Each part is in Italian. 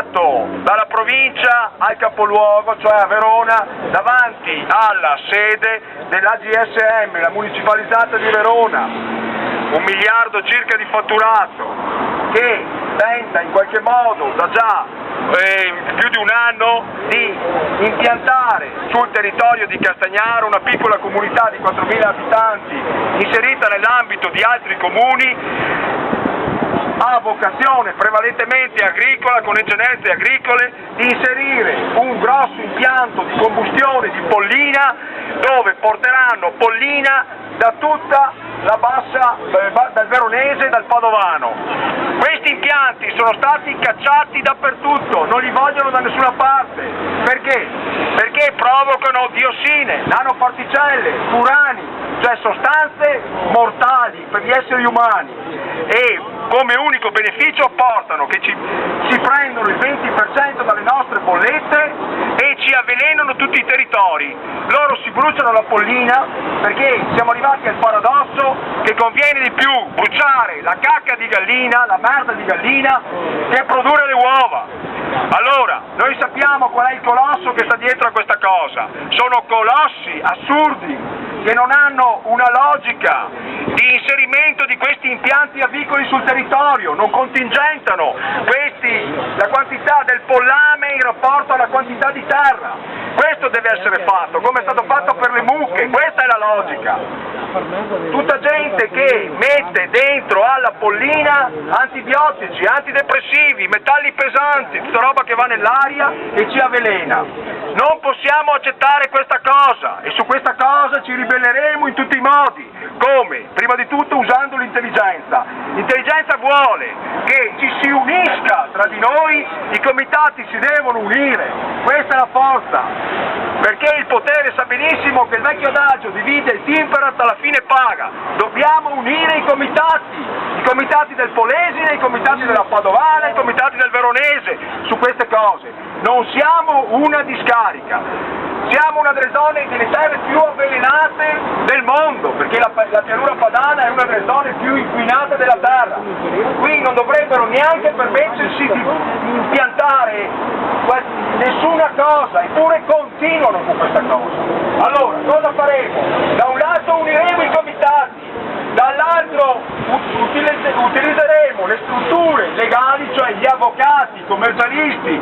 portato dalla provincia al capoluogo, cioè a Verona, davanti alla sede dell'AGSM, la municipalizzata di Verona, 1 miliardo circa di fatturato, che tenta in qualche modo da già più di un anno di impiantare sul territorio di Castagnaro una piccola comunità di 4.000 abitanti inserita nell'ambito di altri comuni, ha vocazione prevalentemente agricola, con eccellenze agricole, di inserire un grosso impianto di combustione di pollina dove porteranno pollina da tutta la bassa, dal veronese e dal padovano. Questi impianti sono stati cacciati dappertutto, non li vogliono da nessuna parte. Perché? Perché provocano diossine, nanoparticelle, furani, cioè sostanze mortali per gli esseri umani, e come unico beneficio portano che si prendono il 20% dalle nostre bollette e ci avvelenano tutti i territori. Loro si bruciano la pollina perché siamo arrivati al paradosso che conviene di più bruciare la cacca di gallina, la merda di gallina, che produrre le uova. Allora, noi sappiamo qual è il colosso che sta dietro a questa cosa. Sono colossi assurdi che non hanno una logica di inserimento di questi impianti avicoli sul territorio, non contingentano la quantità del pollame in rapporto alla quantità di terra. Questo deve essere fatto, come è stato fatto per le mucche, questa è la logica. Tutta gente che mette dentro alla pollina antibiotici, antidepressivi, metalli pesanti, tutta roba che va nell'aria e ci avvelena. Non possiamo accettare questa cosa e su questa cosa ci ribelleremo in tutti i modi. Come? Prima di tutto usando l'intelligenza. L'intelligenza vuole che ci si unisca tra di noi, i comitati si devono unire, questa è la forza, perché il potere sa benissimo che il vecchio adagio divide il timperat alla fine paga. Dobbiamo unire i comitati del Polesine, i comitati della Padovana, i comitati del Veronese su queste cose. Non siamo una discarica, siamo una delle zone, delle terre più avvelenate del mondo, perché la pianura padana è una delle zone più inquinate della terra. Qui non dovrebbero neanche permettersi di impiantare nessuna cosa, eppure continuano con questa cosa. Allora, cosa faremo? Da un lato uniremo i comitati, dall'altro utilizzeremo le strutture legali, cioè gli avvocati, i commercialisti,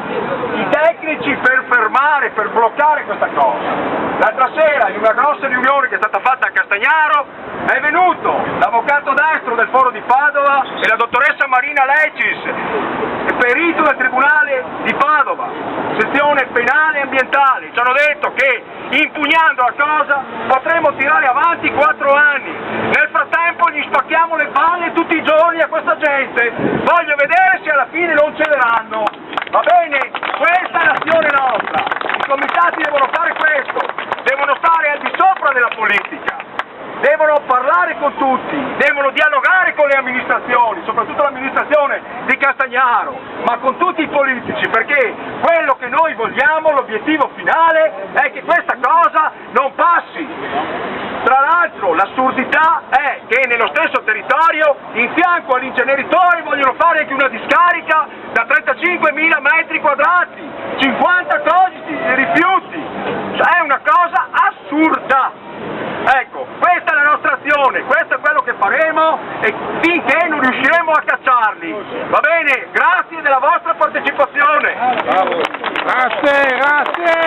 i tecnici per fermare, per bloccare questa cosa. L'altra sera, in una grossa riunione che è stata fatta a Castagnaro, è venuto l'avvocato destro del Foro di Padova e la dottoressa Marina Lecis, perito del Tribunale di Padova, sezione penale e ambientale. Ci hanno detto che impugnando la cosa potremo tirare avanti 4 anni. Nel frattempo gli spacchiamo le palle tutti i giorni a questa gente. Voglio vedere se alla fine non cederanno. Va bene? Questa è l'azione nostra. I comitati devono fare questo, devono stare al di sopra della politica, devono parlare con tutti, devono dialogare con le amministrazioni, soprattutto l'amministrazione di Castagnaro, ma con tutti i politici, perché quello che noi vogliamo, l'obiettivo finale, è che questa cosa non passi. Tra l'altro l'assurdità è che nello stesso territorio, in fianco all'inceneritore, vogliono fare anche una discarica da 35.000 metri quadrati, 50 codici di rifiuti, è una cosa assurda. Ecco, questa è la nostra azione, questo è quello che faremo e finché non riusciremo a cacciarli. Va bene? Grazie della vostra partecipazione. Grazie, grazie.